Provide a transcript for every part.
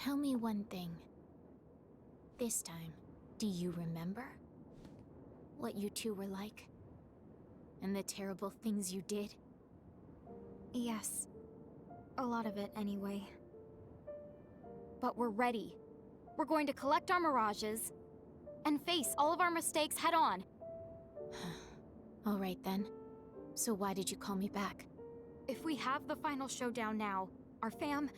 Tell me one thing. This time, do you remember? What you two were like? And the terrible things you did? Yes. A lot of it, anyway. But we're ready. We're going to collect our mirages and face all of our mistakes head on. All right then. So why did you call me back? If we have the final showdown now, our fam...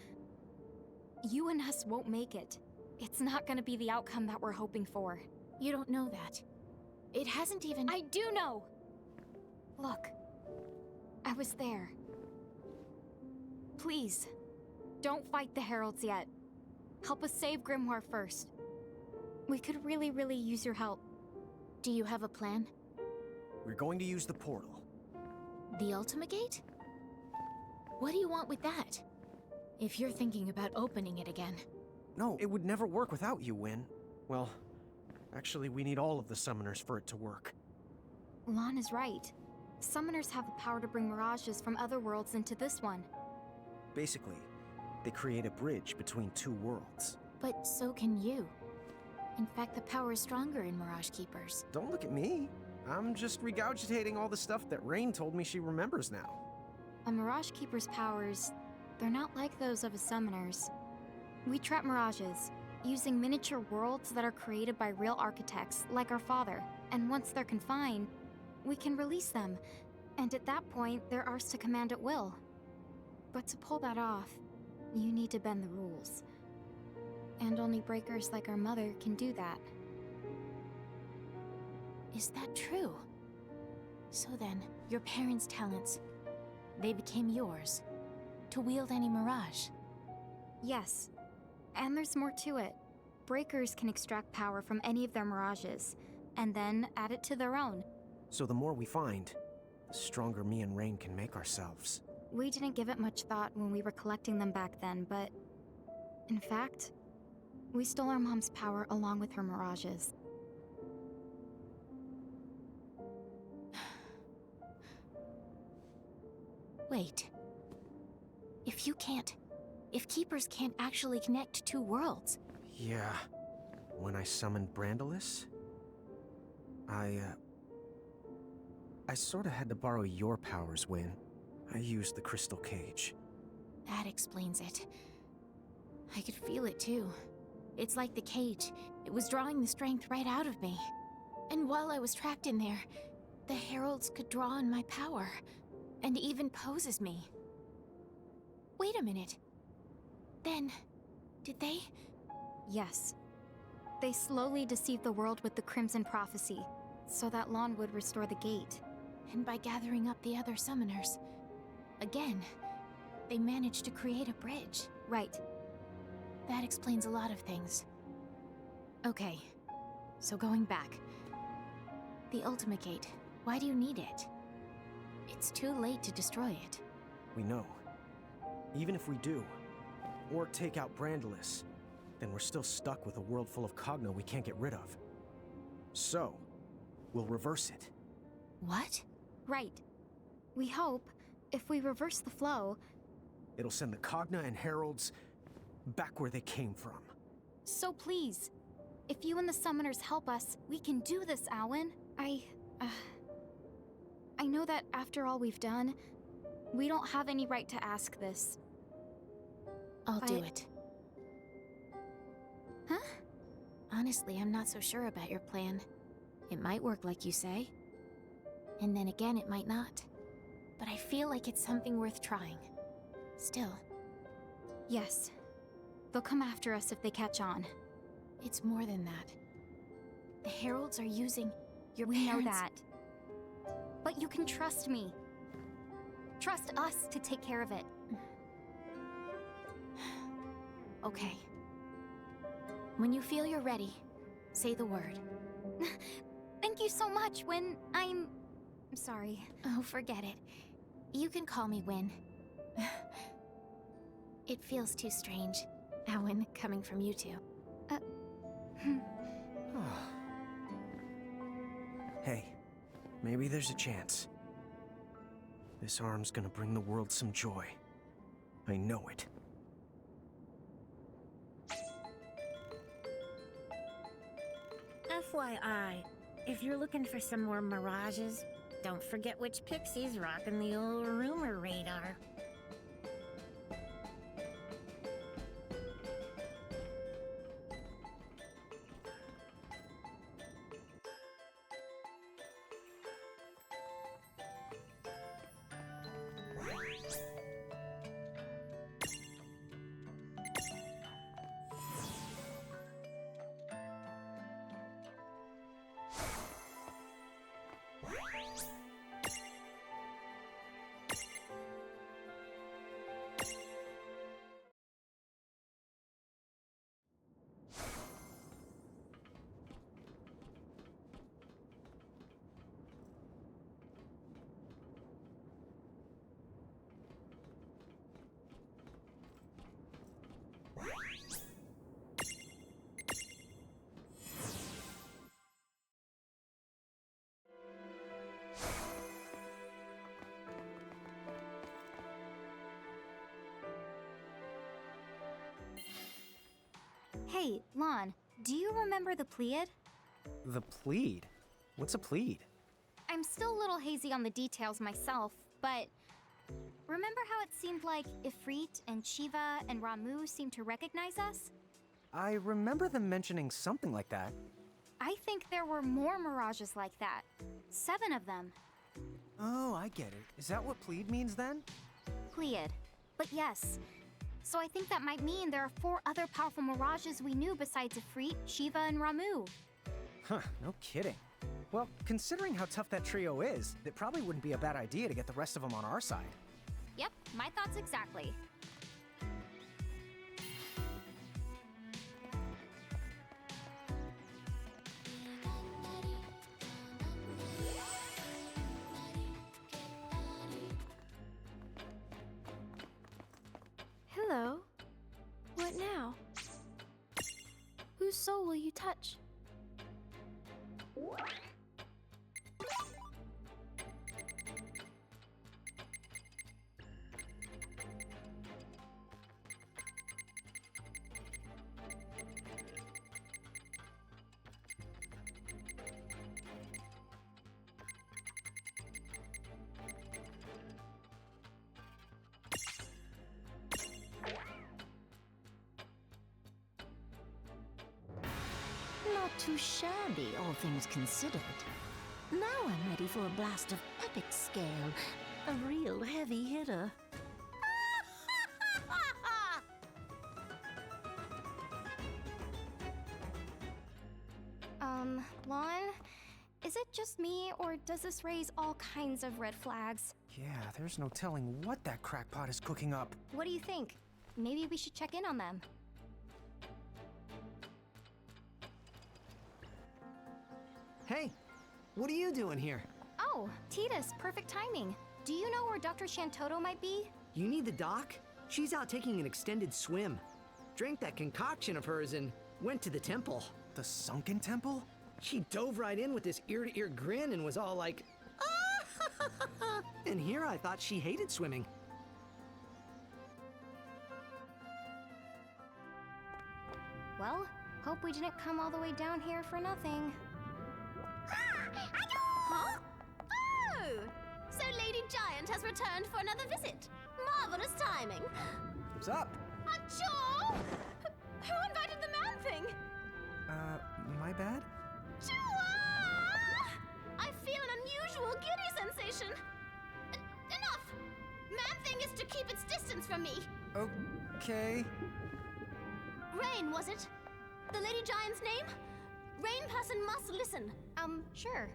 You and us won't make it. It's not gonna be the outcome that we're hoping for. You don't know that. It hasn't even... I do know! Look. I was there. Please, don't fight the Heralds yet. Help us save Grimoire first. We could really use your help. Do you have a plan? We're going to use the portal. The Ultima Gate? What do you want with that? If you're thinking about opening it again. No, it would never work without you, Wynn. Well, actually, we need all of the summoners for it to work. Lon is right. Summoners have the power to bring mirages from other worlds into this one. Basically, they create a bridge between two worlds. But so can you. In fact, the power is stronger in Mirage Keepers. Don't look at me. I'm just regurgitating all the stuff that Rain told me she remembers now. A Mirage Keeper's powers, they're not like those of a summoner's. We trap mirages, using miniature worlds that are created by real architects, like our father. And once they're confined, we can release them. And at that point, they're ours to command at will. But to pull that off, you need to bend the rules. And only breakers like our mother can do that. Is that true? So then, your parents' talents, they became yours, to wield any mirage? Yes. And there's more to it. Breakers can extract power from any of their mirages, and then add it to their own. So the more we find, the stronger me and Rain can make ourselves. We didn't give it much thought when we were collecting them back then, but... in fact, we stole our mom's power along with her mirages. Wait. If Keepers can't actually connect two worlds... Yeah. When I summoned Brandalis, I sorta had to borrow your powers, Wynn. I used the crystal cage. That explains it. I could feel it too. It's like the cage. It was drawing the strength right out of me. And while I was trapped in there, the Heralds could draw on my power. And even pose as me. Wait a minute. Then, did they? Yes. They slowly deceived the world with the Crimson Prophecy, so that Lon would restore the gate. And by gathering up the other summoners, again, they managed to create a bridge. Right. That explains a lot of things. Okay, so going back. The Ultima Gate, why do you need it? It's too late to destroy it. We know. Even if we do, or take out Brandalis, then we're still stuck with a world full of Cogno we can't get rid of. So, we'll reverse it. What? Right. We hope, if we reverse the flow... It'll send the Cogna and Heralds back where they came from. So please, if you and the Summoners help us, we can do this, Alwyn. I know that after all we've done, we don't have any right to ask this. I'll do it. Huh? Honestly, I'm not so sure about your plan. It might work like you say. And then again, it might not. But I feel like it's something worth trying. Still. Yes. They'll come after us if they catch on. It's more than that. The Heralds are using your We parents... know that. But you can trust me. Trust us to take care of it. Okay. When you feel you're ready, say the word. Thank you so much, Wynn. I'm sorry. Oh, forget it. You can call me Wynn. It feels too strange, Owen, coming from you two. Hey, maybe there's a chance. This arm's gonna bring the world some joy. I know it. FYI, if you're looking for some more mirages, don't forget which pixie's rocking the old rumor radar. Hey, Lon, do you remember the Pleiad? The plead? What's a plead? I'm still a little hazy on the details myself, but remember how it seemed like Ifrit and Shiva and Ramu seemed to recognize us? I remember them mentioning something like that. I think there were more mirages like that. 7 of them. Oh, I get it. Is that what plead means then? Pleiad. But yes. So I think that might mean there are 4 other powerful mirages we knew besides Ifrit, Shiva, and Ramu. Huh, no kidding. Well, considering how tough that trio is, it probably wouldn't be a bad idea to get the rest of them on our side. Yep, my thoughts exactly. Hello. What now? Whose soul will you touch? Not too shabby, all things considered. Now I'm ready for a blast of epic scale. A real heavy hitter. Lon, is it just me, or does this raise all kinds of red flags? Yeah, there's no telling what that crackpot is cooking up. What do you think? Maybe we should check in on them. Hey, what are you doing here? Oh, Titus, perfect timing. Do you know where Dr. Shantoto might be? You need the doc? She's out taking an extended swim. Drank that concoction of hers and went to the temple. The sunken temple? She dove right in with this ear-to-ear grin and was all like, ah! And here I thought she hated swimming. Well, hope we didn't come all the way down here for nothing. Huh? Oh! So Lady Giant has returned for another visit. Marvelous timing. What's up? Achoo! Who invited the man-thing? My bad? Chua! I feel an unusual giddy sensation. Enough! Man-thing is to keep its distance from me. Okay. Rain, was it? The Lady Giant's name? Rain person must listen. Sure.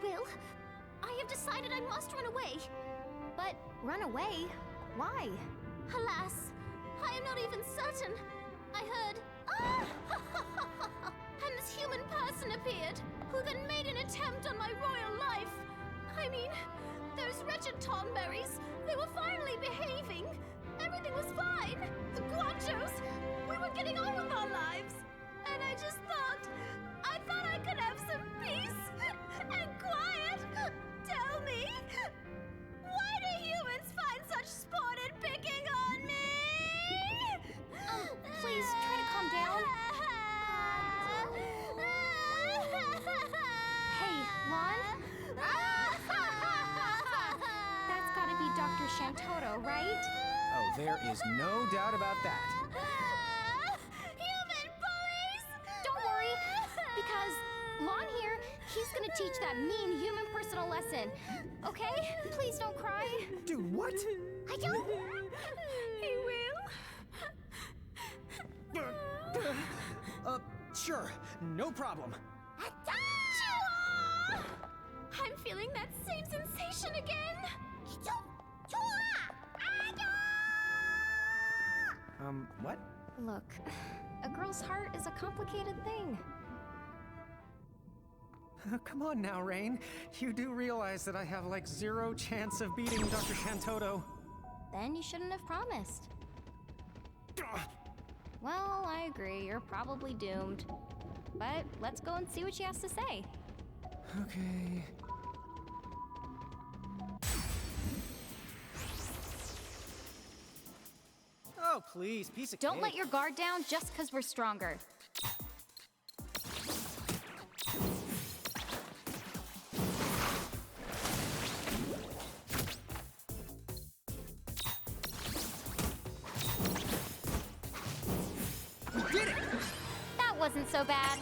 Will, I have decided I must run away. But run away? Why? Alas, I am not even certain. I heard, ah! And this human person appeared, who then made an attempt on my royal life. I mean, those wretched Tonberries, they were finally behaving. Everything was fine. The Guanchos, we were getting on with our lives. And I thought I could have some peace and quiet. Tell me, why do humans find such sport in picking on me? Please try to There is no doubt about that. Human bullies! Don't worry, because Lon here, he's gonna teach that mean human person a lesson. Okay? Please don't cry. Dude, what? I don't. He will. Sure. No problem. I'm feeling that same sensation again. What? Look, a girl's heart is a complicated thing. Come on now, Rain. You do realize that I have like 0 chance of beating Dr. Shantoto. Then you shouldn't have promised. Well, I agree, you're probably doomed. But let's go and see what she has to say. Okay. Oh, please, piece of Don't cake. let your guard down just because we're stronger. You did it! That wasn't so bad.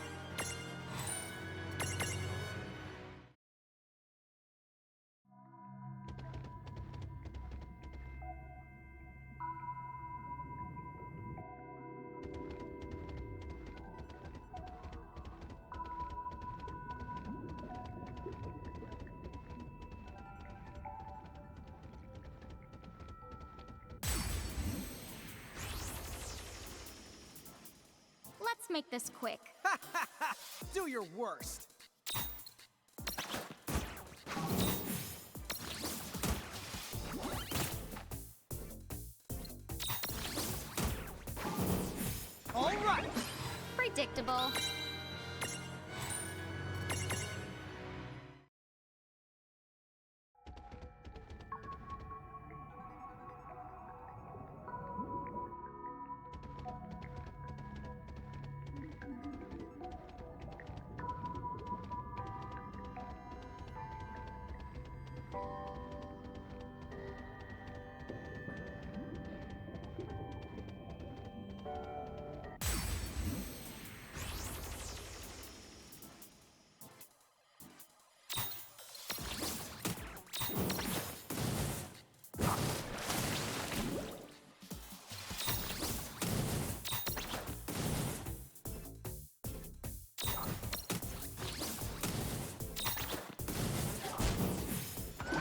Let's make this quick. Do your worst. All right. Predictable.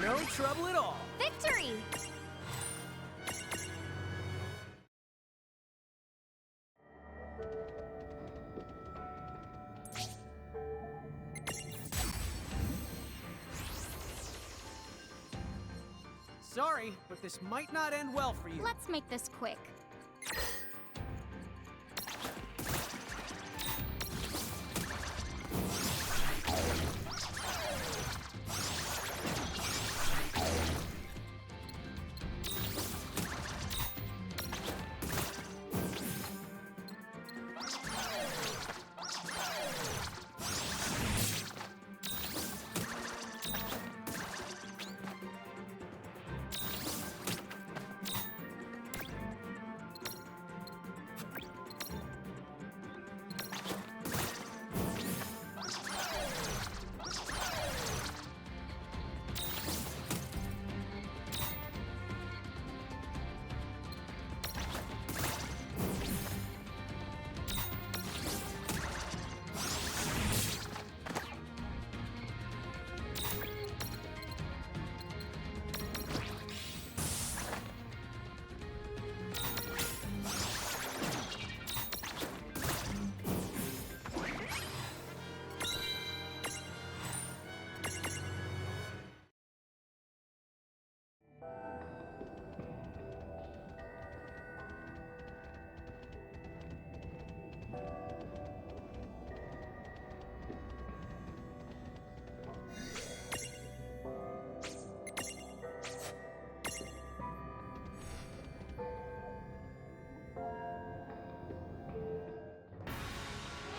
No trouble at all. Victory! Sorry, but this might not end well for you. Let's make this quick.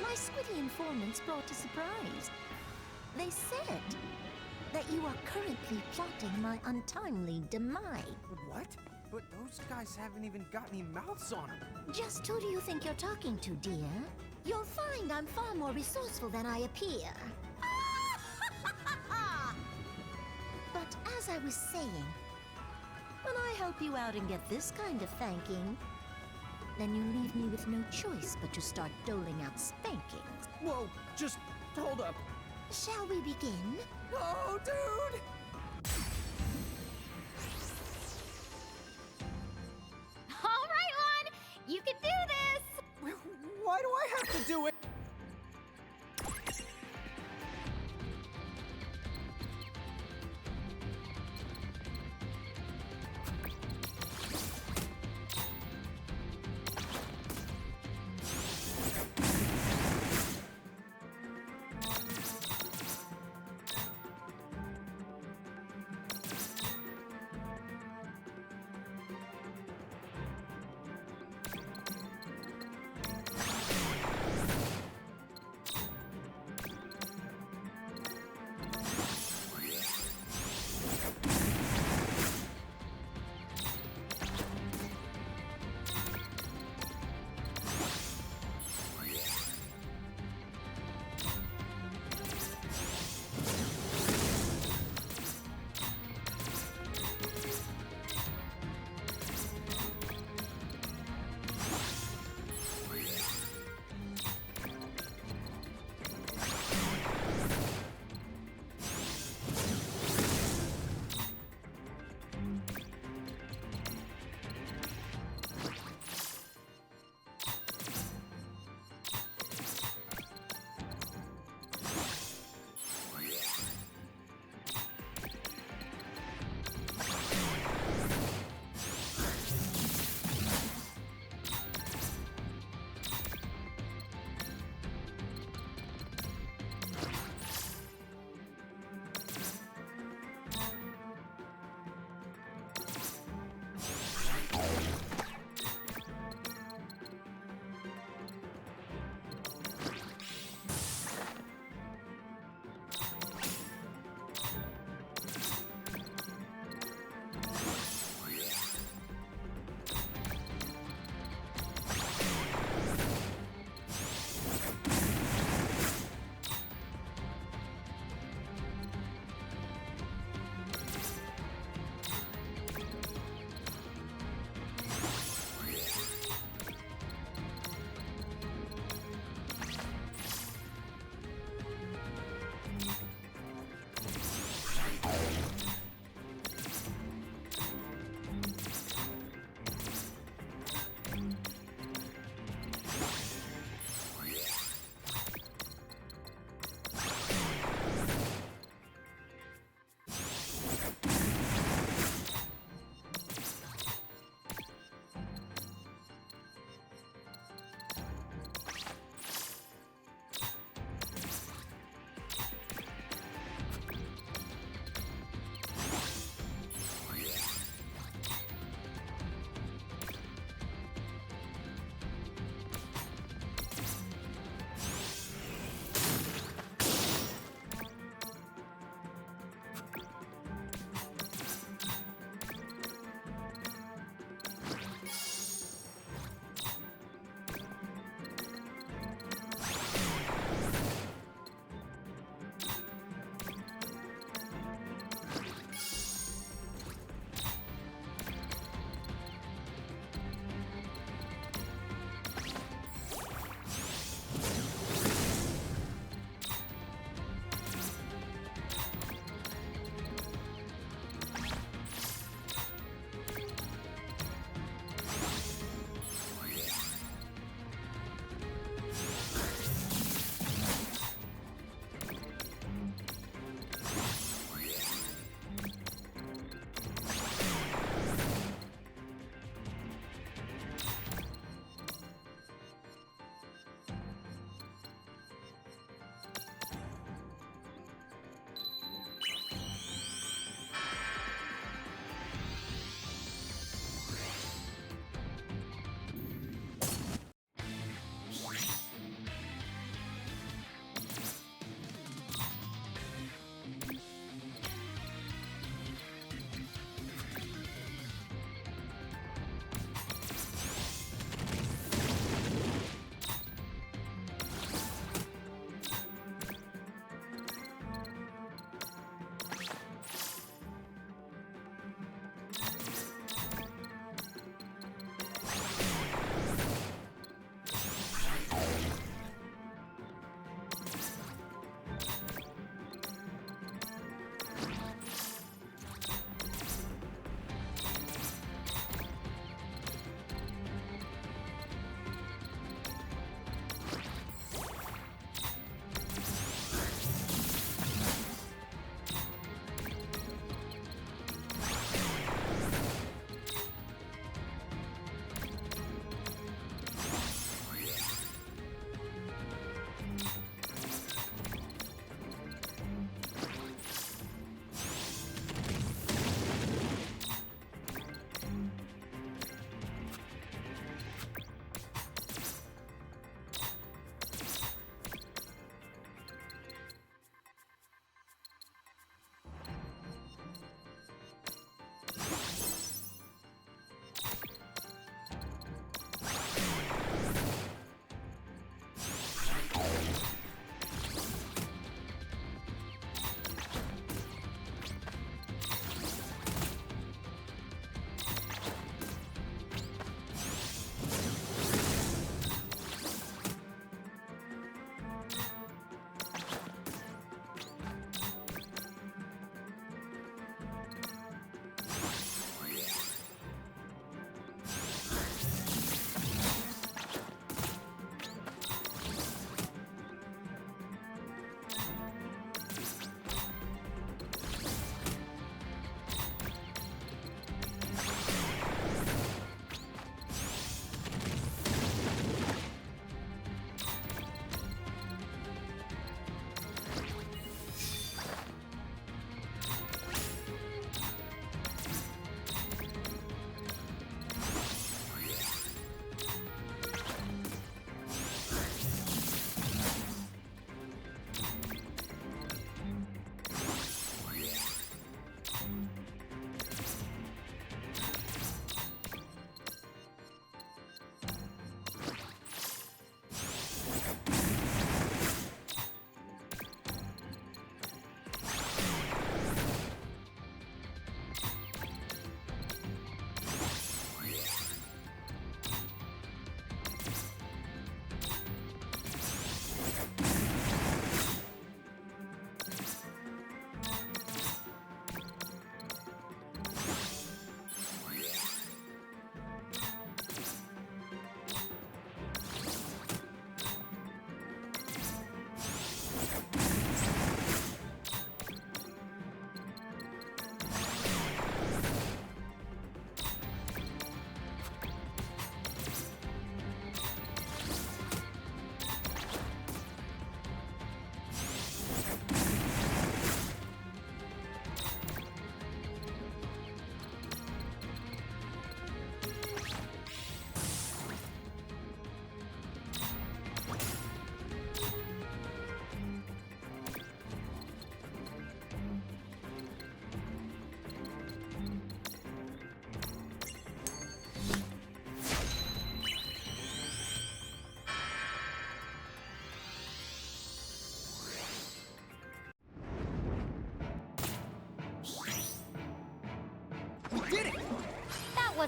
My Squiddy informants brought a surprise. They said that you are currently plotting my untimely demise. What? But those guys haven't even got any mouths on them. Just who do you think you're talking to, dear? You'll find I'm far more resourceful than I appear. But as I was saying, when I help you out and get this kind of thanking, then you leave me with no choice but to start doling out spankings. Whoa, just hold up. Shall we begin? Oh, dude! All right, Lon! You can do this! Why do I have to do it?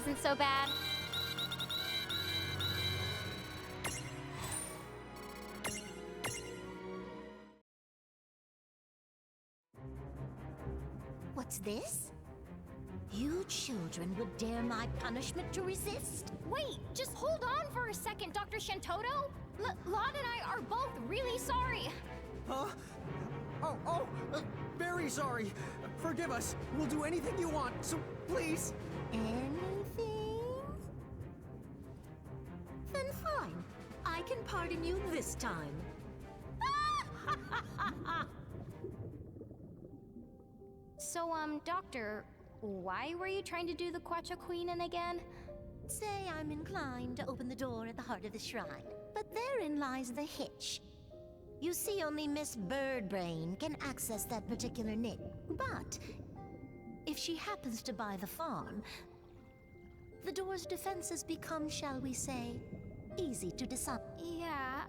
wasn't so bad. What's this? You children would dare my punishment to resist? Wait, just hold on for a second, Dr. Shantoto. Lon and I are both really sorry. Huh? Very sorry. Forgive us. We'll do anything you want, so please. Anything? Then fine. I can pardon you this time. So, Doctor, why were you trying to do the Quacha Queen in again? Say I'm inclined to open the door at the heart of the shrine, but therein lies the hitch. You see, only Miss Birdbrain can access that particular nick. But if she happens to buy the farm, the door's defenses become, shall we say, easy to decide. Yeah,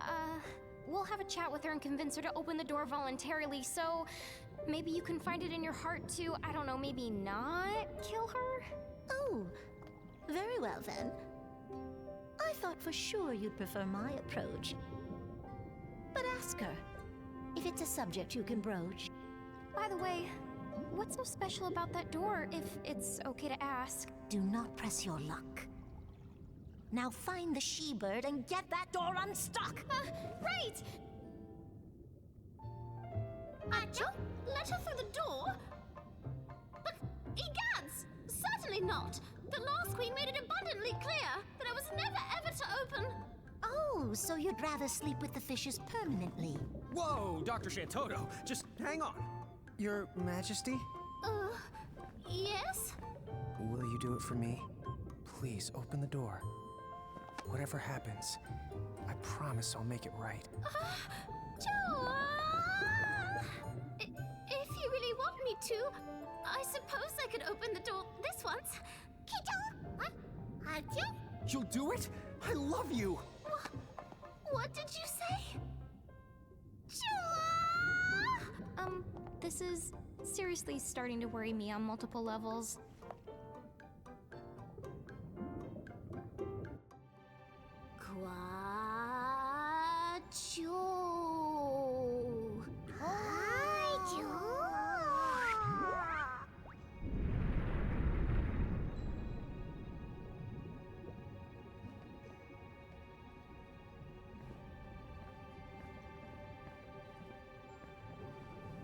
we'll have a chat with her and convince her to open the door voluntarily, so maybe you can find it in your heart to, I don't know, maybe not kill her? Oh, very well then. I thought for sure you'd prefer my approach. But ask her, if it's a subject you can broach. By the way, what's so special about that door, if it's okay to ask? Do not press your luck. Now find the she-bird and get that door unstuck! Right! Achoo, let her through the door? But, egads, certainly not. The last queen made it abundantly clear that I was never ever to open. Oh, so you'd rather sleep with the fishes permanently? Whoa, Dr. Shantoto, just hang on. Your Majesty? Yes? Will you do it for me? Please, open the door. Whatever happens, I promise I'll make it right. Joa! If you really want me to, I suppose I could open the door this once. Kito? What? Achoo? You'll do it? I love you! What did you say? Joa! This is seriously starting to worry me on multiple levels. Quacho.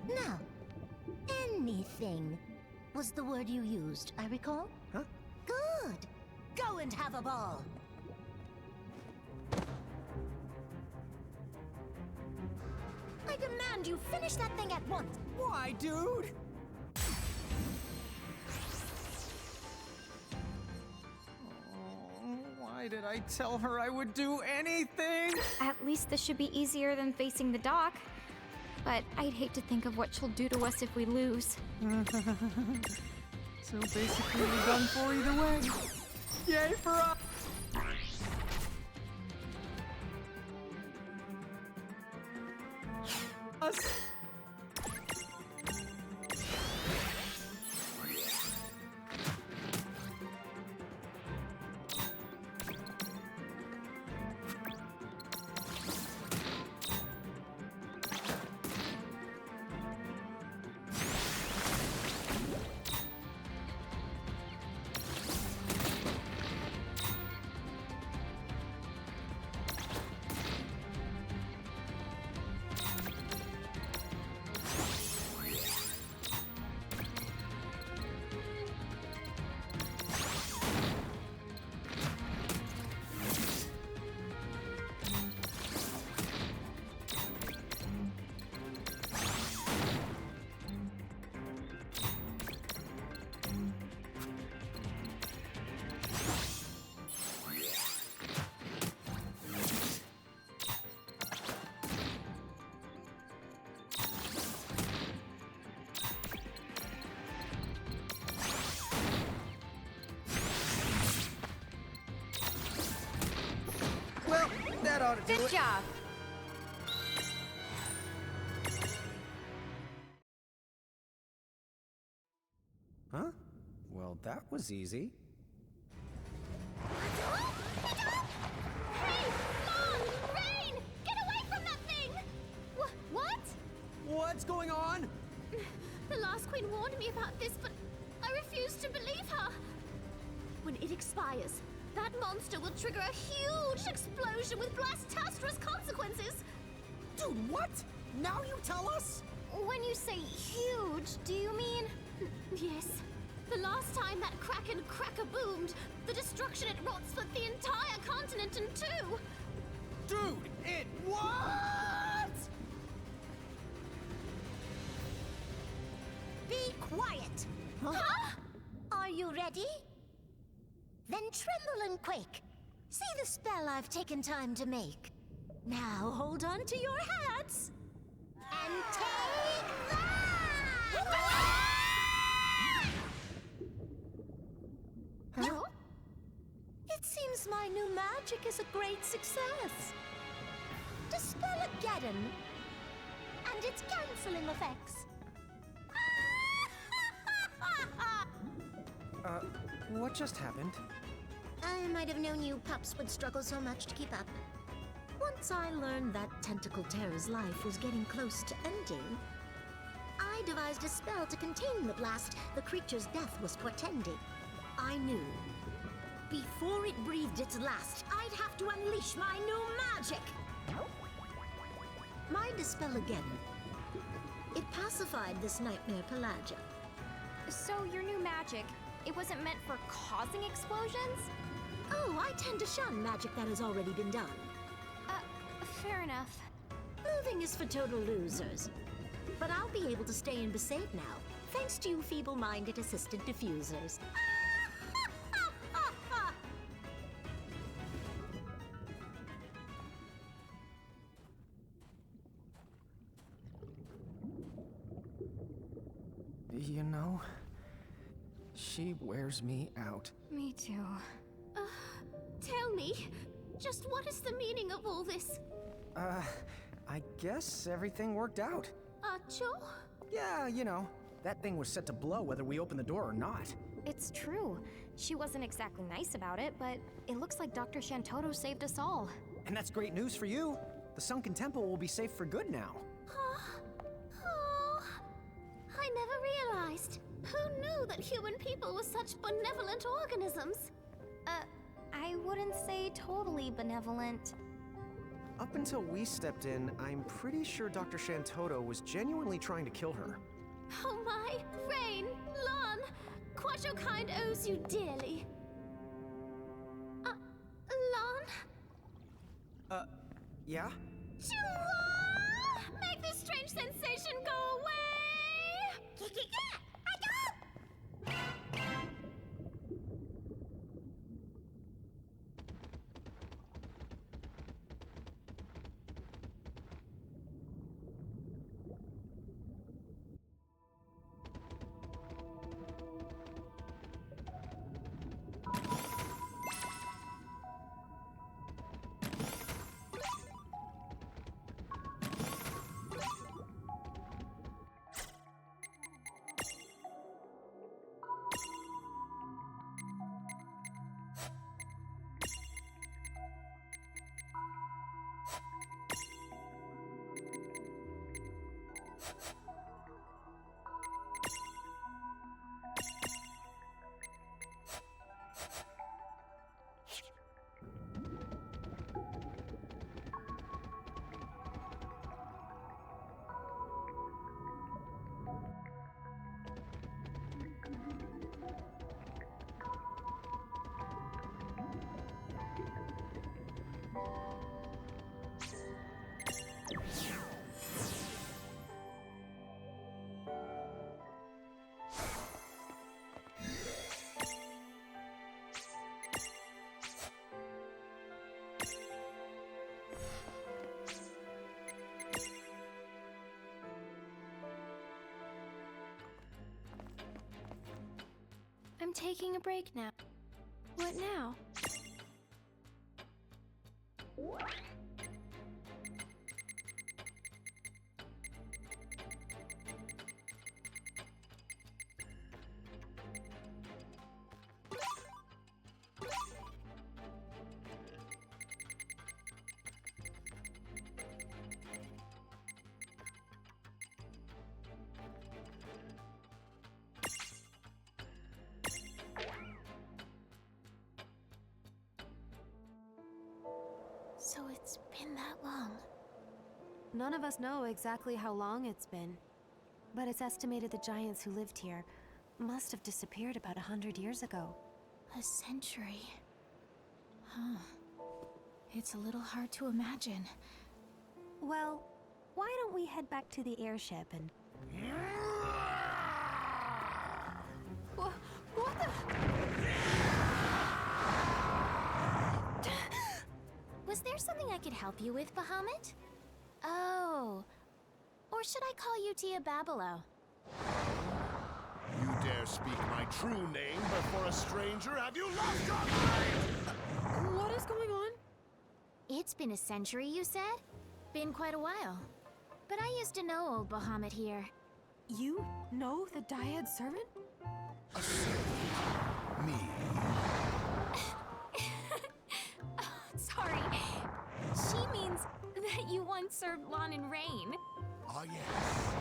Now, anything was the word you used, I recall? Huh? Good! Go and have a ball! I demand you finish that thing at once! Why, dude? Why did I tell her I would do anything? At least this should be easier than facing the dock. But I'd hate to think of what she'll do to us if we lose. So basically we're done for either way. Yay for us! Well, that ought to do Good it. job! Huh? Well, that was easy. Queen warned me about this, but I refused to believe her. When it expires, that monster will trigger a huge explosion with blastastrous consequences. Dude, what? Now you tell us? When you say huge, do you mean? Yes. The last time that Kraken cracker boomed, the destruction it wrought split the entire continent in two. Dude, it what? Be quiet! Huh? Are you ready? Then tremble and quake. See the spell I've taken time to make. Now hold on to your hats. And take that! Huh? It seems my new magic is a great success. Dispel-ageddon and its canceling effects. What just happened? I might have known you pups would struggle so much to keep up. Once I learned that Tentacle Terror's life was getting close to ending, I devised a spell to contain the blast the creature's death was portending. I knew, before it breathed its last, I'd have to unleash my new magic! My Dispel-ageddon. It pacified this nightmare Pelagia. So your new magic, it wasn't meant for causing explosions? Oh, I tend to shun magic that has already been done. Fair enough. Moving is for total losers. But I'll be able to stay in Besaid now, thanks to you feeble-minded assistant diffusers. You know, she wears me out. Me too. Tell me, just what is the meaning of all this? I guess everything worked out. Acho? Yeah, you know, that thing was set to blow whether we open the door or not. It's true. She wasn't exactly nice about it, but it looks like Dr. Shantoto saved us all. And that's great news for you. The Sunken Temple will be safe for good now. Oh, I never realized. Who knew that human people were such benevolent organisms? I wouldn't say totally benevolent. Up until we stepped in, I'm pretty sure Dr. Shantoto was genuinely trying to kill her. Oh my, Rain, Lan, quite your kind owes you dearly. Lan? Yeah? Chua! Make this strange sensation go away! I'm taking a break now. What now? it's been that long. None of us know exactly how long it's been, but it's estimated the giants who lived here must have disappeared about 100 years ago. A century. Huh. It's a little hard to imagine. Well, why don't we head back to the airship and... What the... Was there something I could help you with, Bahamut? Oh. Or should I call you Tia Babilo? You dare speak my true name before a stranger? Have you lost your mind? What is going on? It's been a century, you said? Been quite a while. But I used to know old Bahamut here. You know the Dyad servant? A servant? Me? Sorry. She means that you once served Lon and Rain. Ah, yes.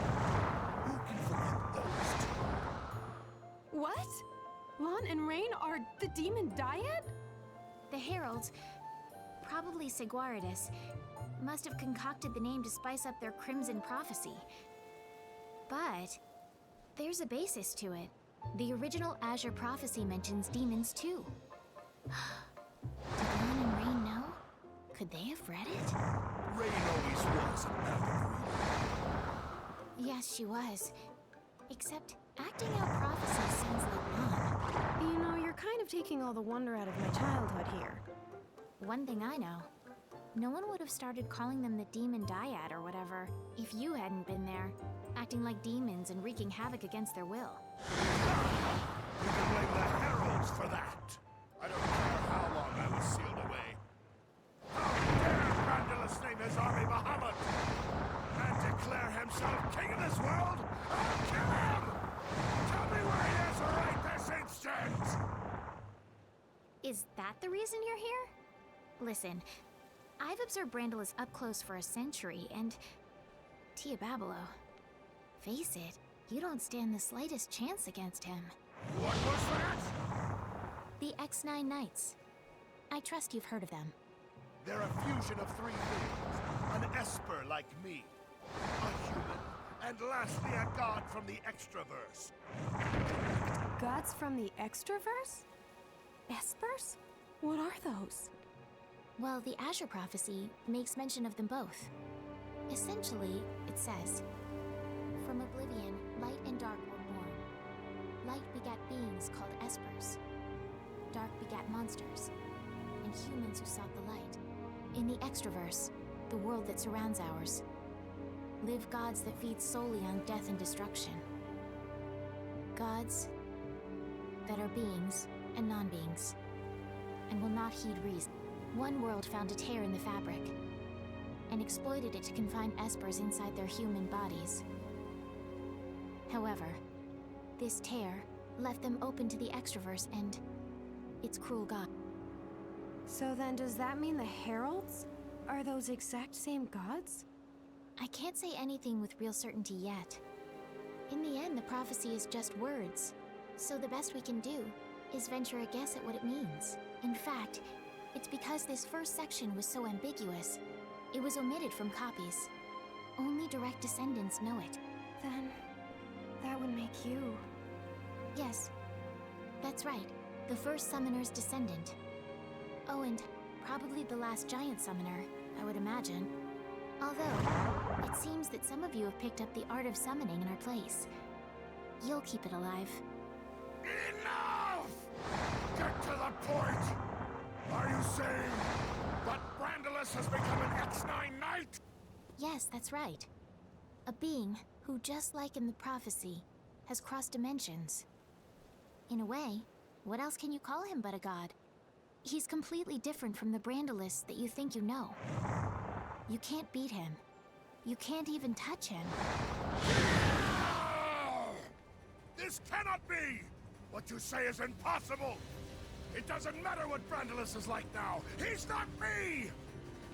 Who can forget those two? What? Lon and Rain are the demon Dyad? The heralds, probably Seguaridus, must have concocted the name to spice up their crimson prophecy. But there's a basis to it. The original Azure prophecy mentions demons too. Did Lon and Rain know? Could they have read it? Rain always was an avid reader. Yes, she was. Except acting out prophecies sounds like Lon. You know, you're kind of taking all the wonder out of my childhood here. One thing I know. No one would have started calling them the Demon Dyad or whatever if you hadn't been there, acting like demons and wreaking havoc against their will. You can blame the heralds for that. I don't care how long I was sealed away. How dare Brandalus name his army Bahamut and declare himself king of this world? I'll kill him! Tell me where he is right this instant! Is that the reason you're here? Listen, I've observed Brandalus up close for a century, and... Tia Babilo, face it, you don't stand the slightest chance against him. What was that? The X9 Knights. I trust you've heard of them. They're a fusion of three things. An esper like me, a human, and lastly a god from the extraverse. Gods from the extraverse? Espers? What are those? Well, the Azure prophecy makes mention of them both. Essentially, it says, "From oblivion, light and dark were born. Light begat beings called espers. Dark begat monsters, and humans who sought the light. In the extraverse, the world that surrounds ours, live gods that feed solely on death and destruction. Gods that are beings and non-beings, and will not heed reason. One world found a tear in the fabric, and exploited it to confine espers inside their human bodies. However, this tear left them open to the extraverse and its cruel god." So then does that mean the heralds are those exact same gods? I can't say anything with real certainty yet. In the end, the prophecy is just words, so the best we can do is venture a guess at what it means. In fact, it's because this first section was so ambiguous, it was omitted from copies. Only direct descendants know it. Then that would make you... Yes, that's right. The first summoner's descendant. Oh, and probably the last giant summoner, I would imagine. Although, it seems that some of you have picked up the art of summoning in our place. You'll keep it alive. Enough! Get to the point! Are you saying that Brandalus has become an X9 Knight? Yes, that's right. A being who, just like in the prophecy, has crossed dimensions. In a way, what else can you call him but a god? He's completely different from the Brandalus that you think you know. You can't beat him. You can't even touch him. This cannot be! What you say is impossible! It doesn't matter what Brandalus is like now. He's not me!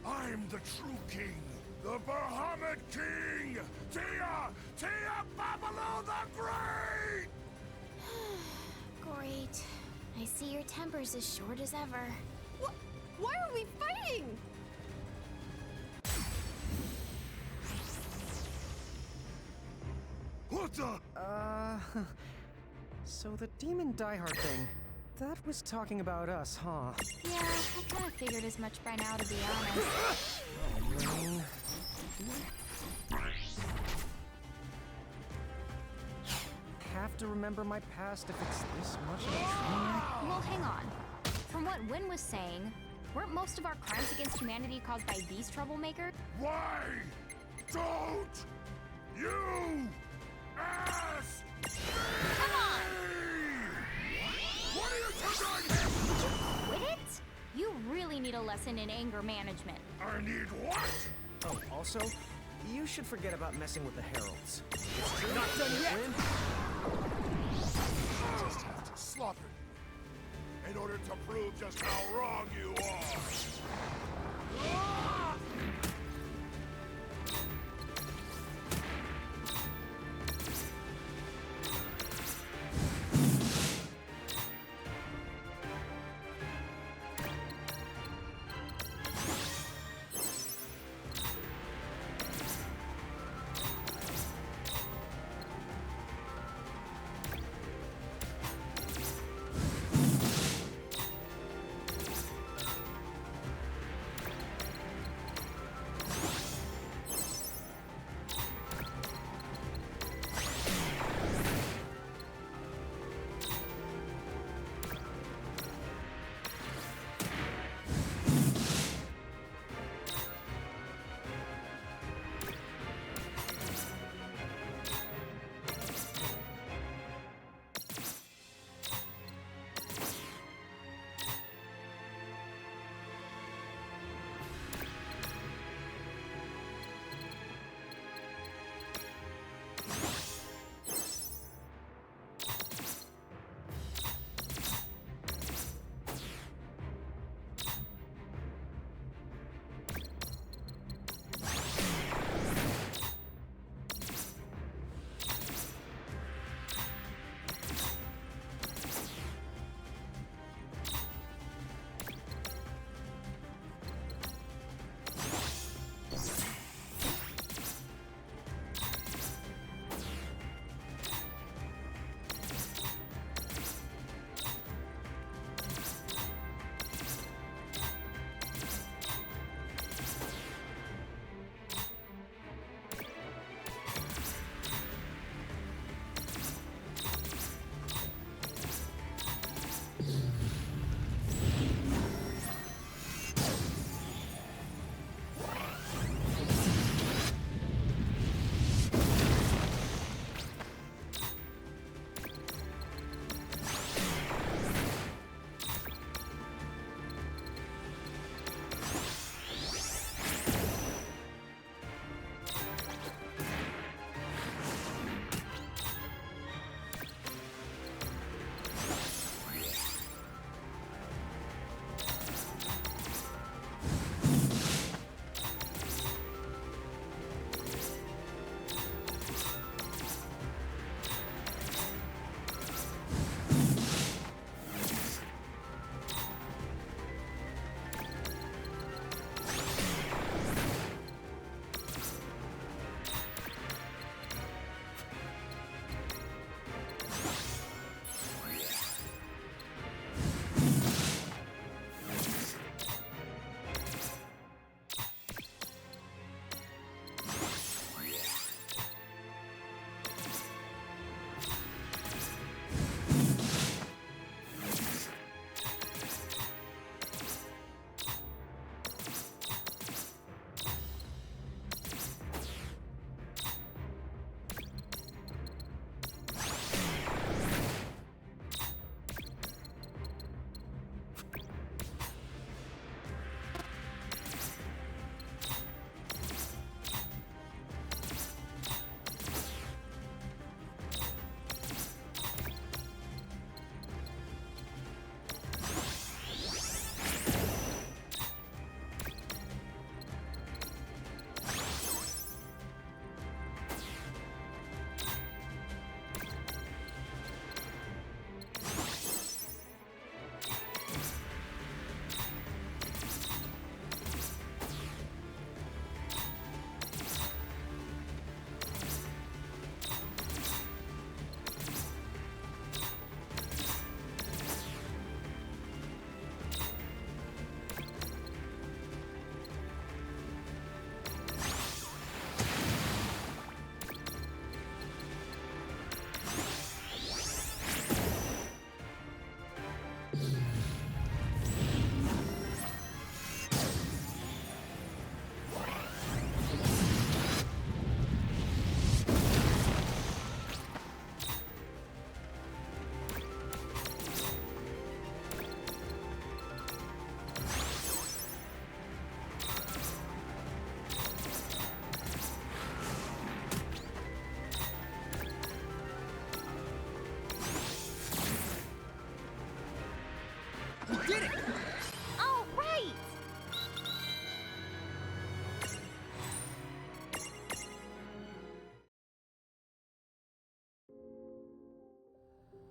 I'm the true king. The Bahamut King! Tia Babilo the Great! Great. I see your temper's as short as ever. Why are we fighting? What the? So the demon diehard thing, that was talking about us, huh? Yeah, I kind of figured as much by now, to be honest. Rain. Have to remember my past if it's this much of a train wreck? Well, hang on. From what Wynn was saying, weren't most of our crimes against humanity caused by these troublemakers? Why don't you ask Come on! What are you doing here? Quit it? You really need a lesson in anger management. I need what? Oh, also, you should forget about messing with the heralds. It's true. Not done yet. Win. You just have to slaughter me in order to prove just how wrong you are.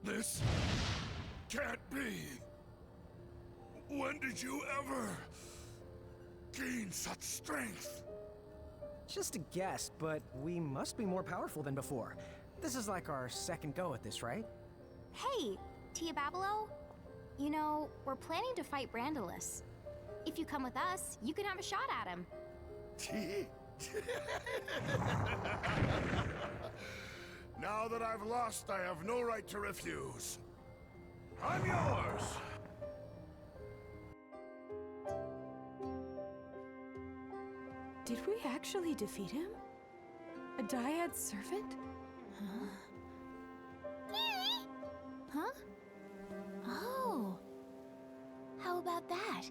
This can't be. When did you ever gain such strength? Just a guess, but we must be more powerful than before. This is like our second go at this, right? Hey, Tia Babilo. You know, we're planning to fight Brandalus. If you come with us, you can have a shot at him. Now that I've lost, I have no right to refuse. I'm yours! Did we actually defeat him? A Dyad servant? Huh? Oh. How about that?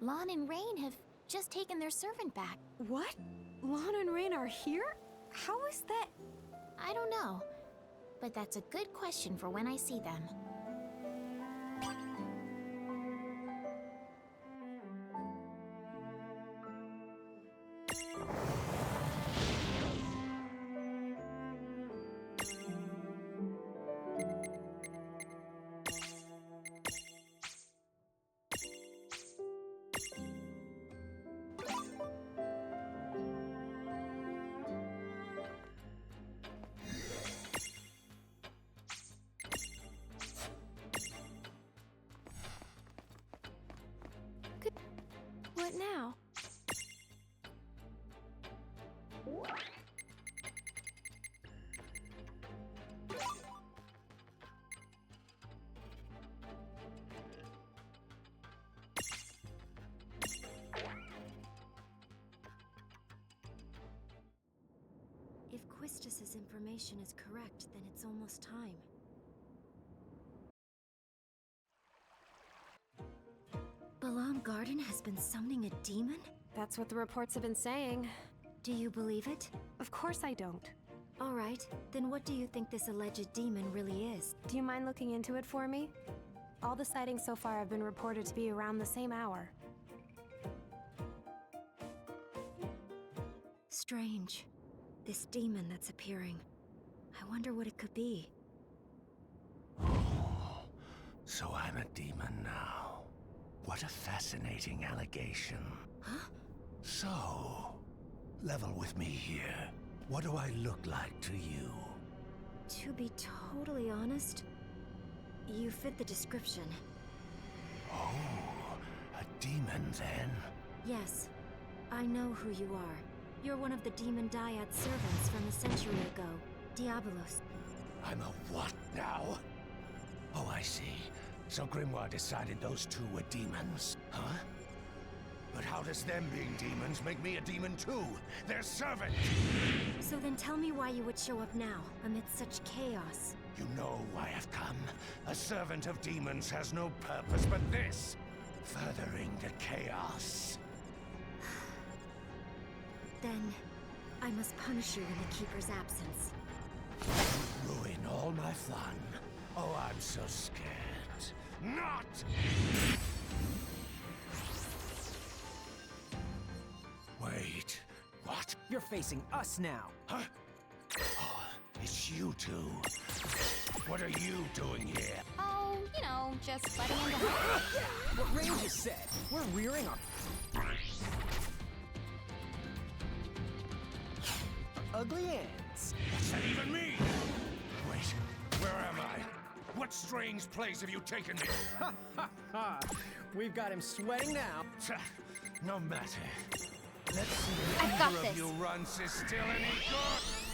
Lon and Rain have just taken their servant back. What? Lon and Rain are here? How is that? I don't know. But that's a good question for when I see them. What now? If Quistis's information is correct, then it's almost time. Balam Garden has been summoning a demon? That's what the reports have been saying. Do you believe it? Of course I don't. Alright, then what do you think this alleged demon really is? Do you mind looking into it for me? All the sightings so far have been reported to be around the same hour. Strange. This demon that's appearing. I wonder what it could be. Oh, so I'm a demon now. What a fascinating allegation. Huh? So, level with me here. What do I look like to you? To be totally honest, you fit the description. Oh, a demon then? Yes, I know who you are. You're one of the demon Dyad servants from a century ago, Diabolos. I'm a what now? Oh, I see. So Grimoire decided those two were demons, huh? But how does them being demons make me a demon too? Their servant! So then tell me why you would show up now, amidst such chaos. You know why I've come. A servant of demons has no purpose but this. Furthering the chaos. Then, I must punish you in the Keeper's absence. Ruin all my fun. Oh, I'm so scared. Not! Wait, what? You're facing us now. Huh? Oh, it's you two. What are you doing here? Oh, you know, just butting into her. Yeah, what Rain just said. We're rearing our ugly ends. What's that even mean? Wait, where am I? What strange place have you taken me? Ha ha ha! We've got him sweating now. No matter. Let's see if I've got either of this. you runs is still any good.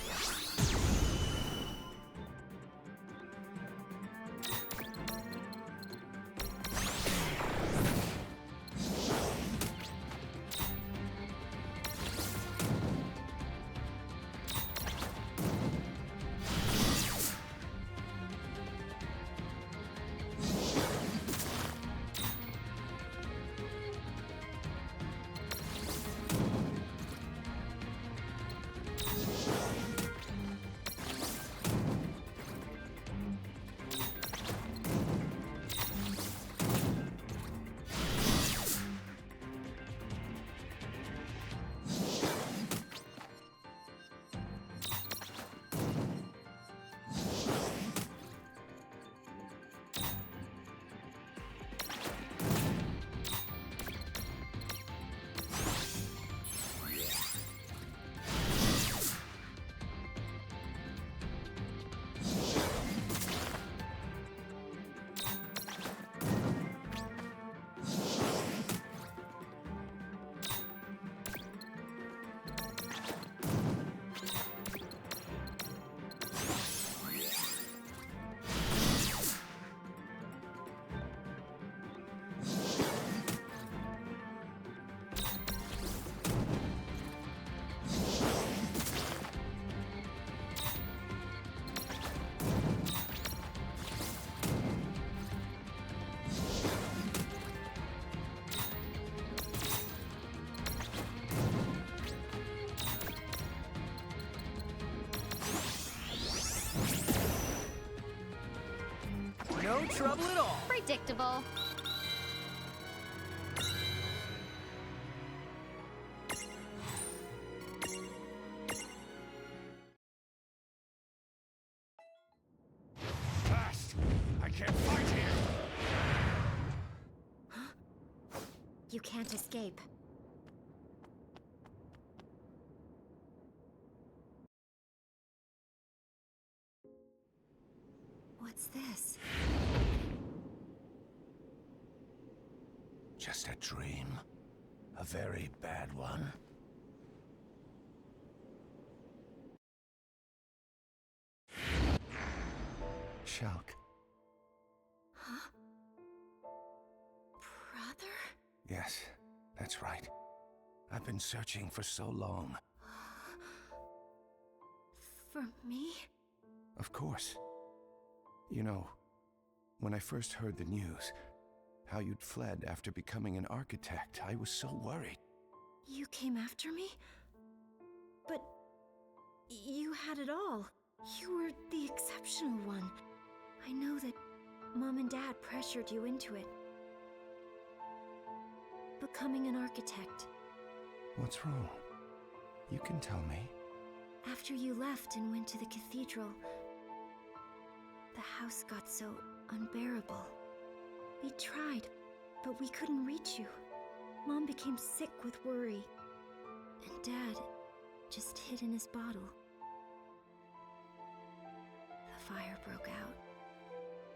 trouble at all. Predictable. Fast! I can't fight here! You can't escape. What's this? Just a dream. A very bad one. Shulk. Huh? Brother? Yes, that's right. I've been searching for so long. For me? Of course. You know, when I first heard the news, how you'd fled after becoming an architect, I was so worried. You came after me? But you had it all. You were the exceptional one. I know that Mom and Dad pressured you into it. Becoming an architect. What's wrong? You can tell me. After you left and went to the cathedral, the house got so unbearable. We tried, but we couldn't reach you. Mom became sick with worry, and Dad just hid in his bottle. The fire broke out,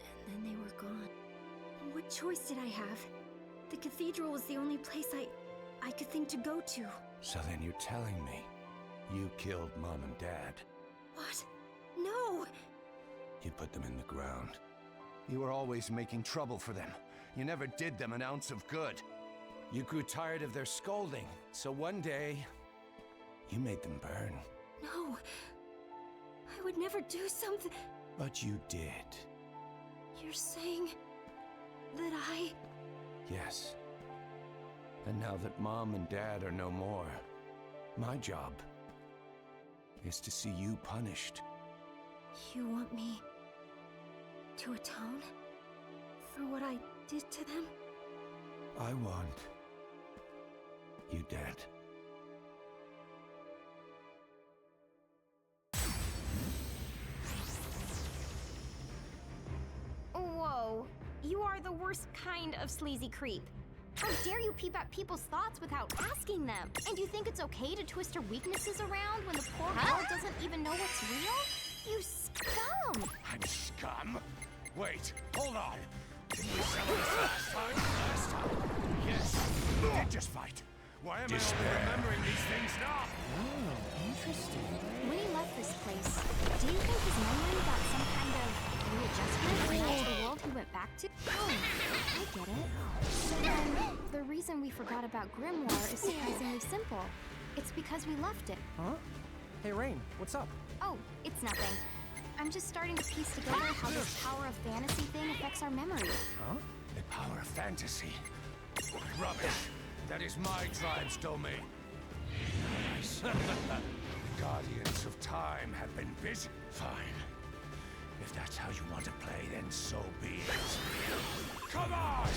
and then they were gone. What choice did I have? The cathedral was the only place I could think to go to. So then you're telling me you killed Mom and Dad. What? No! You put them in the ground. You were always making trouble for them. You never did them an ounce of good. You grew tired of their scolding, so one day, you made them burn. No. I would never do something. But you did. You're saying that I... Yes. And now that Mom and Dad are no more, my job is to see you punished. You want me to atone for what I did to them? I want you dead. Whoa. You are the worst kind of sleazy creep. How dare you peep at people's thoughts without asking them? And you think it's okay to twist her weaknesses around when the poor girl doesn't even know what's real? You scum! I'm scum? Wait, hold on. Didn't we settle this last time? Last time? Yes. We did just fight. Why am I only remembering these things now? Oh, interesting. When he left this place, do you think his memory got some kind of readjustment like the world he went back to? Oh, I get it. So then, the reason we forgot about Grimoire is surprisingly simple. It's because we left it. Huh? Hey, Rain, what's up? Oh, it's nothing. I'm just starting to piece together how this power of fantasy thing affects our memory. Huh? The power of fantasy. Rubbish. That is my tribe's domain. Nice. Guardians of Time have been busy. Fine. If that's how you want to play, then so be it. Come on!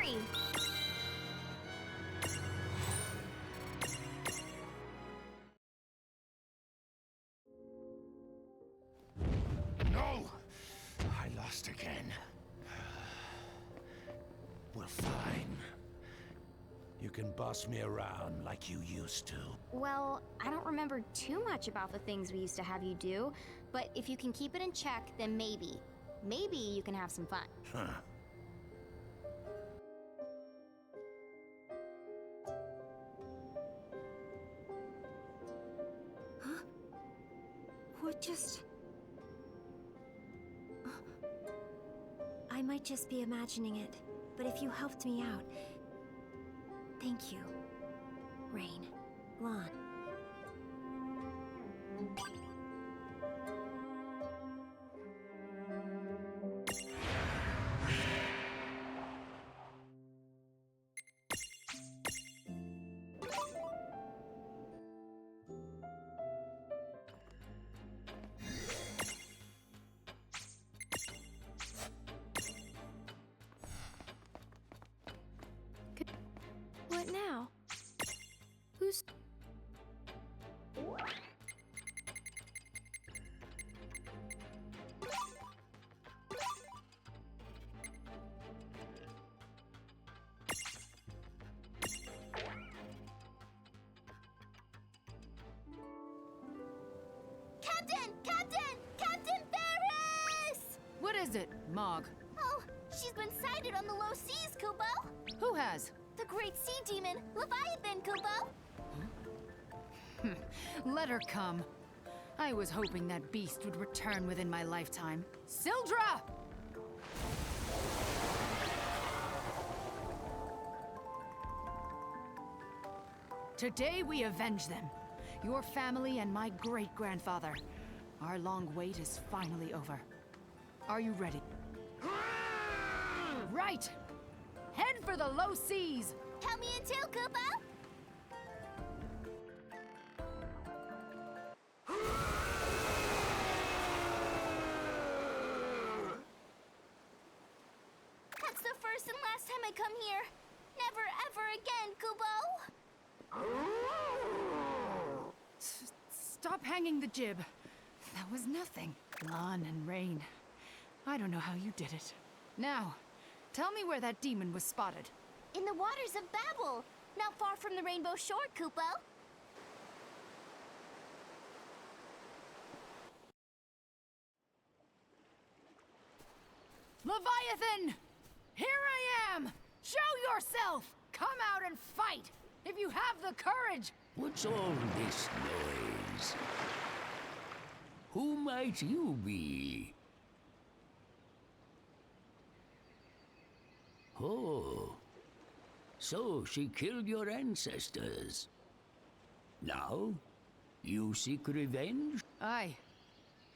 hurry! No! I lost again. Well, fine. You can boss me around like you used to. Well, I don't remember too much about the things we used to have you do, but if you can keep it in check, then maybe. Maybe you can have some fun. Huh. Huh? What just... I might just be imagining it, but if you helped me out... Thank you. Rain. Lon. What now? Who's... Captain! Captain! Captain Ferris! What is it, Mog? Oh, she's been sighted on the low seas, Kubo. Who has? The great sea demon, Leviathan, Kubo. Let her come. I was hoping that beast would return within my lifetime. Sildra! Today we avenge them. Your family and my great-grandfather. Our long wait is finally over. Are you ready? Right! Head for the low seas! Count me in too, Kubo. That's the first and last time I come here. Never ever again, Kubo. Stop hanging the jib. That was nothing. Lon and Rain. I don't know how you did it. Now, tell me where that demon was spotted. In the waters of Babel, not far from the Rainbow Shore, Kubo. Leviathan! Here I am! Show yourself! Come out and fight! If you have the courage! What's all this noise? Who might you be? Oh, so she killed your ancestors. Now, you seek revenge? Aye.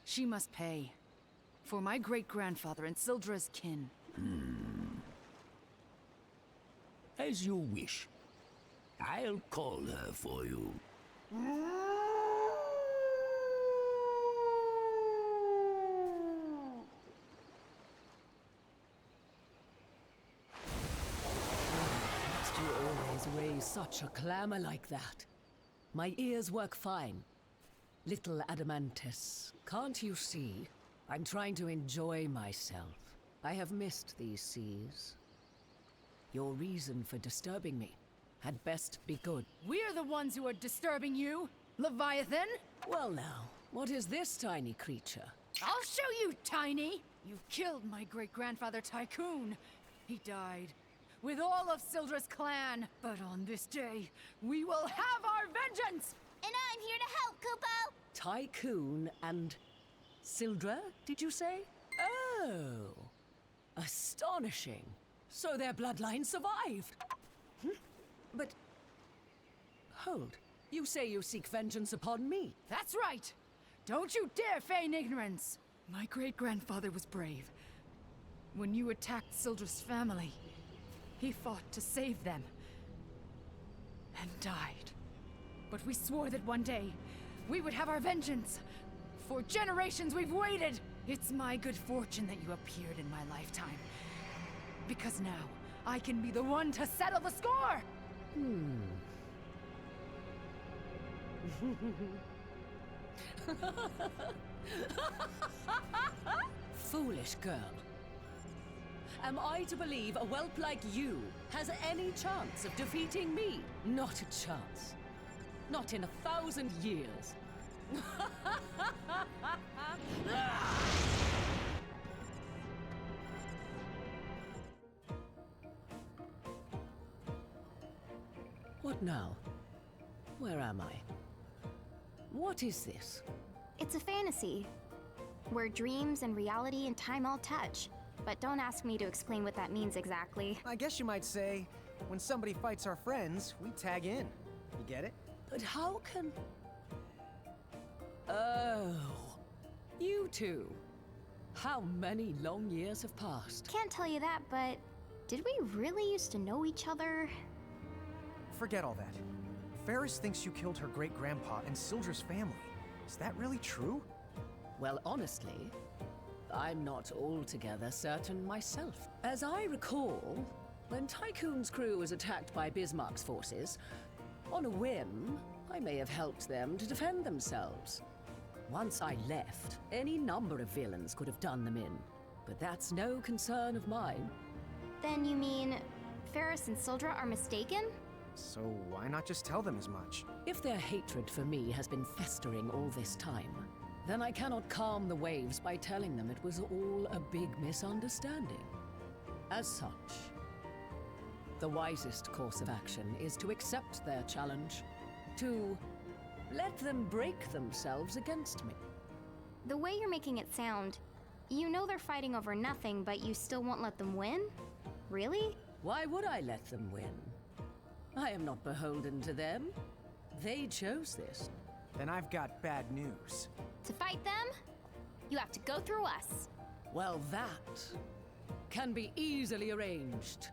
She must pay. For my great-grandfather and Sildra's kin. As you wish. I'll call her for you. Must you always raise such a clamor like that? My ears work fine. Little Adamantus, can't you see? I'm trying to enjoy myself. I have missed these seas. Your reason for disturbing me had best be good. We're the ones who are disturbing you, Leviathan! Well now, what is this tiny creature? I'll show you, Tiny! You killed my great-grandfather Tycoon. He died, with all of Sildra's clan. But on this day, we will have our vengeance! And I'm here to help, Kubo. Tycoon and... Sildra, did you say? Oh, astonishing. So their bloodline survived. But... hold. You say you seek vengeance upon me? That's right! Don't you dare feign ignorance! My great-grandfather was brave. When you attacked Sildra's family, he fought to save them. And died. But we swore that one day, we would have our vengeance. For generations we've waited! It's my good fortune that you appeared in my lifetime. Because now, I can be the one to settle the score! Foolish girl. Am I to believe a whelp like you has any chance of defeating me? Not a chance. Not in 1,000 years. What now? Where am I? What is this? It's a fantasy, where dreams and reality and time all touch. But don't ask me to explain what that means exactly. I guess you might say, when somebody fights our friends, we tag in. You get it? But how can... Oh, you two. How many long years have passed? Can't tell you that, but did we really used to know each other? Forget all that. Ferris thinks you killed her great-grandpa and Sildra's family. Is that really true? Well, honestly, I'm not altogether certain myself. As I recall, when Tycoon's crew was attacked by Bismarck's forces, on a whim, I may have helped them to defend themselves. Once I left, any number of villains could have done them in, but that's no concern of mine. Then you mean Ferris and Sildra are mistaken? So why not just tell them as much? If their hatred for me has been festering all this time, then I cannot calm the waves by telling them it was all a big misunderstanding. As such, the wisest course of action is to accept their challenge, to let them break themselves against me. The way you're making it sound, you know they're fighting over nothing, but you still won't let them win? Really? Why would I let them win? I am not beholden to them. They chose this. Then I've got bad news. To fight them, you have to go through us. Well, that can be easily arranged.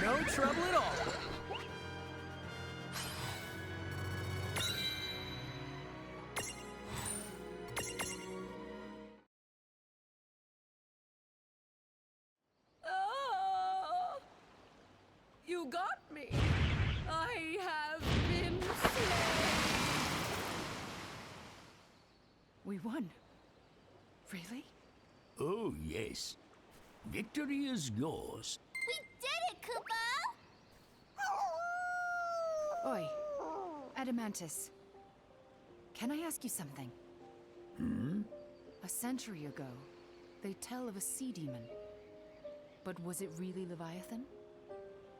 No trouble at all. Oh, you got me. We won. Really? Oh, yes. Victory is yours. We did it, Koopa! Oi, Adamantis. Can I ask you something? Hmm? A century ago, they tell of a sea demon. But was it really Leviathan?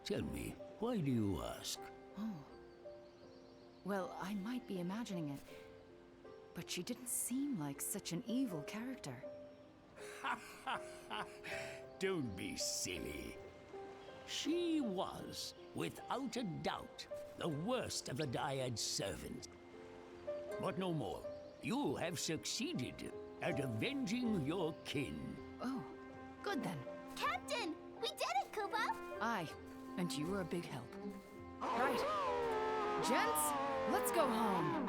Tell me, why do you ask? Oh. Well, I might be imagining it, but she didn't seem like such an evil character. Don't be silly. She was, without a doubt, the worst of the Dyad's servants. But no more. You have succeeded at avenging your kin. Oh, good then. Captain! We did it, Koopa! Aye, and you were a big help. Right. Gents, let's go home.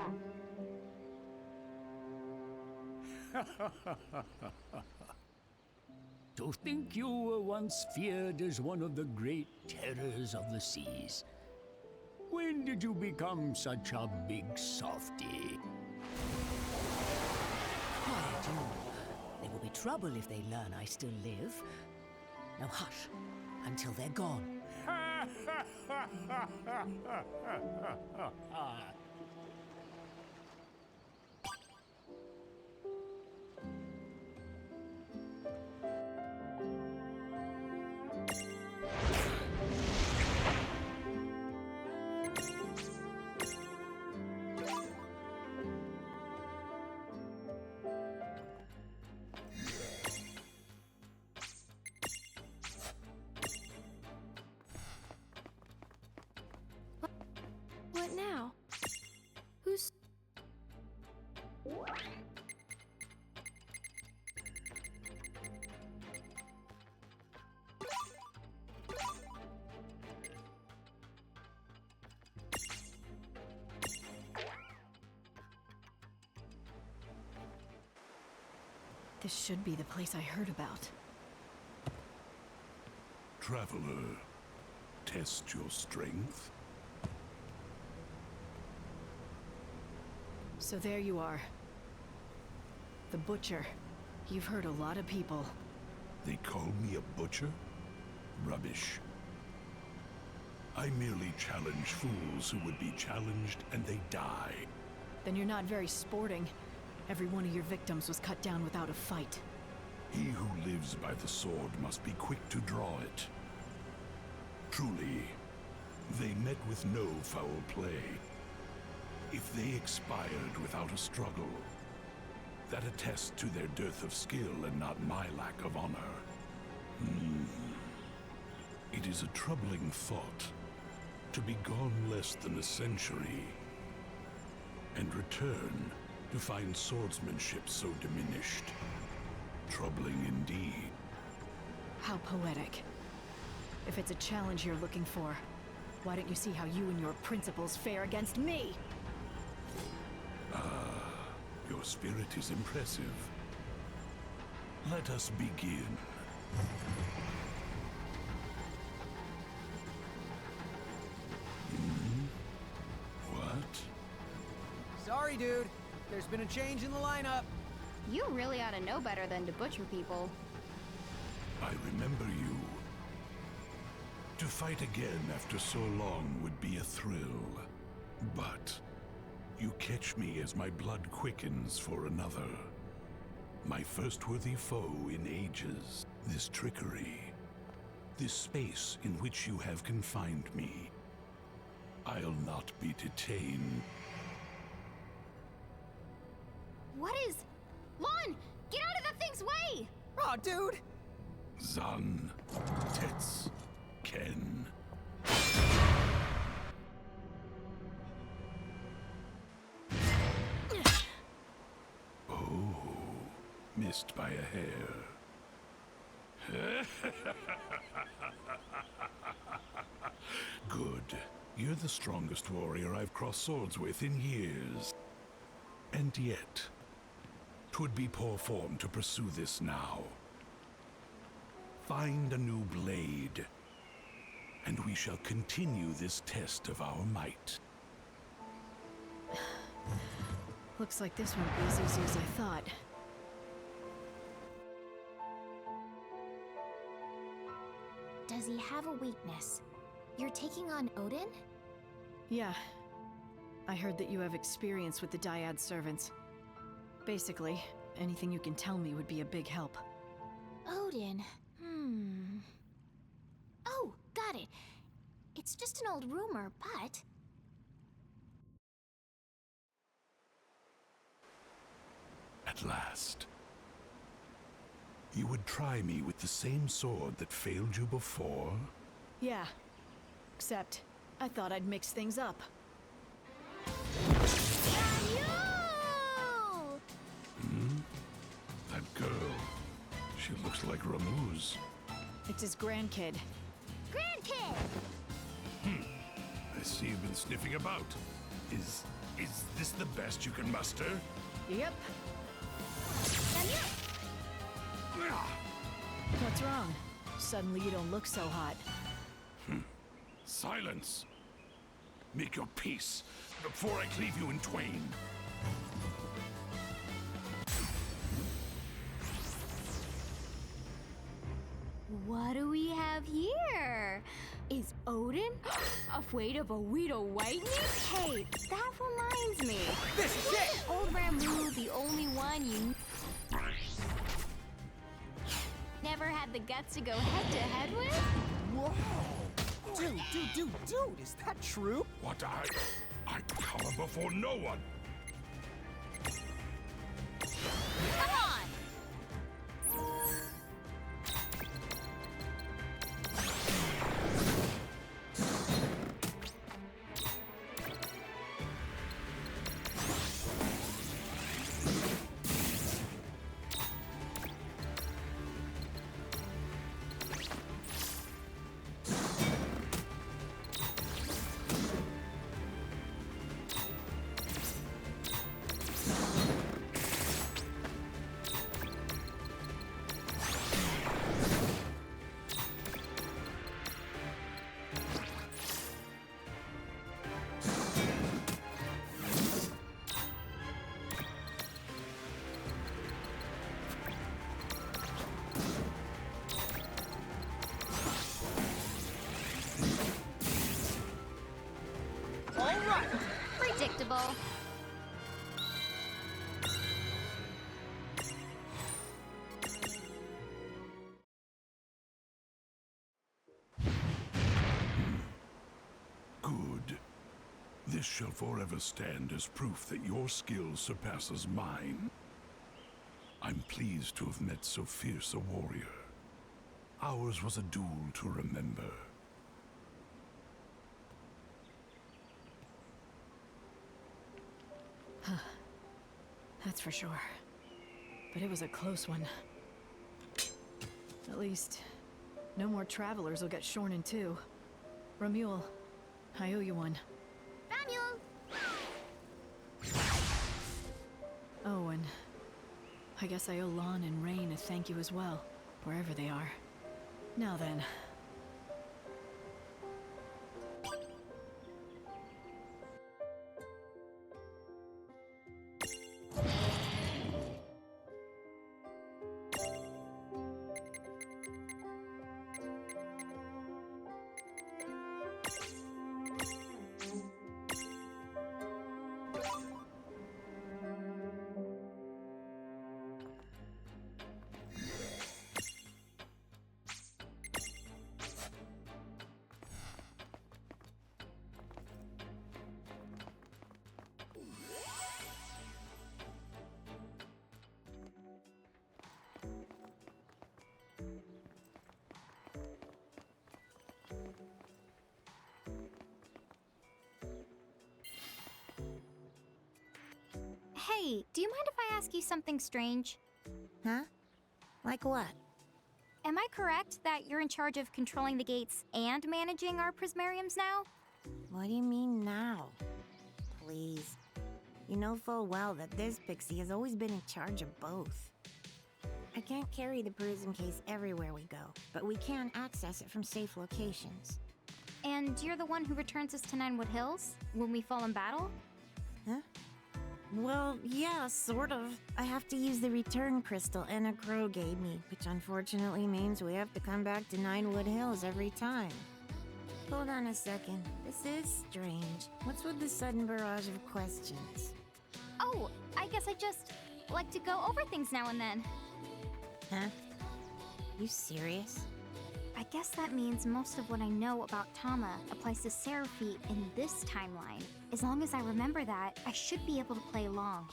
To think you were once feared as one of the great terrors of the seas. When did you become such a big softy? Quiet, you. There will be trouble if they learn I still live. Now hush, until they're gone. What now? Who's... This should be the place I heard about. Traveler, test your strength. So there you are. The Butcher. You've hurt a lot of people. They call me a butcher? Rubbish. I merely challenge fools who would be challenged and they die. Then you're not very sporting. Every one of your victims was cut down without a fight. He who lives by the sword must be quick to draw it. Truly, they met with no foul play. If they expired without a struggle, that attests to their dearth of skill and not my lack of honor. It is a troubling thought to be gone less than a century and return to find swordsmanship so diminished. Troubling indeed. How poetic. If it's a challenge you're looking for, why don't you see how you and your principles fare against me? Your spirit is impressive. Let us begin. What? Sorry, dude. There's been a change in the lineup. You really ought to know better than to butcher people. I remember you. To fight again after so long would be a thrill. But you catch me as my blood quickens for another. My first worthy foe in ages. This trickery. This space in which you have confined me. I'll not be detained. What is... Lon! Get out of that thing's way! Aw, dude! Zan. Tets. Ken. Oh, missed by a hair. Good. You're the strongest warrior I've crossed swords with in years. And yet, 'twould be poor form to pursue this now. Find a new blade, and we shall continue this test of our might. Looks like this won't be as easy as I thought. Does he have a weakness? You're taking on Odin? Yeah. I heard that you have experience with the Dyad servants. Basically, anything you can tell me would be a big help. Odin. Oh, got it. It's just an old rumor, but... At last. You would try me with the same sword that failed you before? Yeah. Except, I thought I'd mix things up. That girl. She looks like Ramuz. It's his grandkid. Grandkid! I see you've been sniffing about. Is this the best you can muster? Yep. What's wrong? Suddenly you don't look so hot. Silence! Make your peace before I cleave you in twain. What do we have here? Is Odin afraid of a Weedle whitening? Hey, that reminds me. This is it! Old Ramu, the only one you never had the guts to go head-to-head with? Whoa! Dude, is that true? What I cower before no one. Come on! Predictable. Good. This shall forever stand as proof that your skill surpasses mine. I'm pleased to have met so fierce a warrior. Ours was a duel to remember. That's for sure. But it was a close one. At least, no more travelers will get shorn in two. Ramule, I owe you one. Oh, and I guess I owe Lon and Rain a thank you as well, wherever they are. Now then. Hey, do you mind if I ask you something strange? Huh? Like what? Am I correct that you're in charge of controlling the gates and managing our prismariums now? What do you mean now? Please. You know full well that this pixie has always been in charge of both. I can't carry the prism case everywhere we go, but we can access it from safe locations. And you're the one who returns us to Ninewood Hills when we fall in battle? Huh? Well, yeah, sort of. I have to use the return crystal Anna Crow gave me, which unfortunately means we have to come back to Ninewood Hills every time. Hold on a second. This is strange. What's with the sudden barrage of questions? Oh, I guess I just like to go over things now and then. Huh? You serious? I guess that means most of what I know about Tama applies to Seraphi in this timeline. As long as I remember that, I should be able to play along.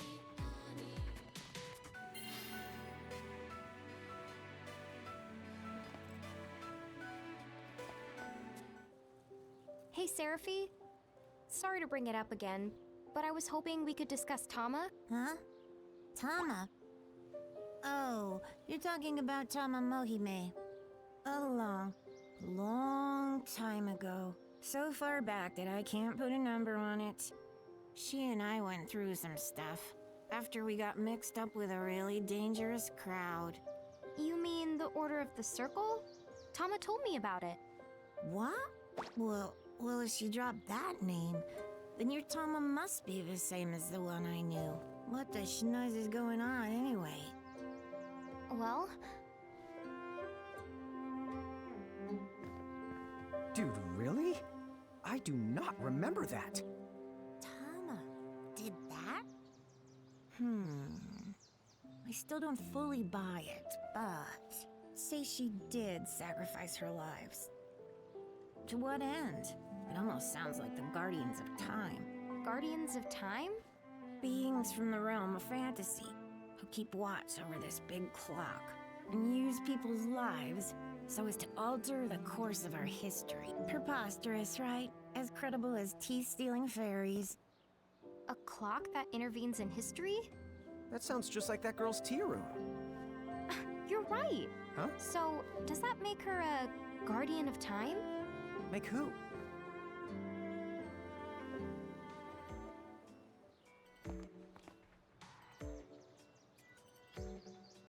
Hey, Seraphi. Sorry to bring it up again, but I was hoping we could discuss Tama. Huh? Tama? Oh, you're talking about Tama Mohime. A long time ago. So far back that I can't put a number on it. She and I went through some stuff after we got mixed up with a really dangerous crowd. You mean the Order of the Circle? Tama told me about it. What? Well, if she dropped that name, then your Tama must be the same as the one I knew. What the schnoz is going on anyway? Well... Dude, really? I do not remember that. Tama did that? I still don't fully buy it, but say she did sacrifice her lives. To what end? It almost sounds like the Guardians of Time. Guardians of Time? Beings from the realm of fantasy, who keep watch over this big clock, and use people's lives so as to alter the course of our history. Preposterous, right? As credible as teeth-stealing fairies. A clock that intervenes in history? That sounds just like that girl's tea room. You're right. Huh? So, does that make her a Guardian of Time? Make who?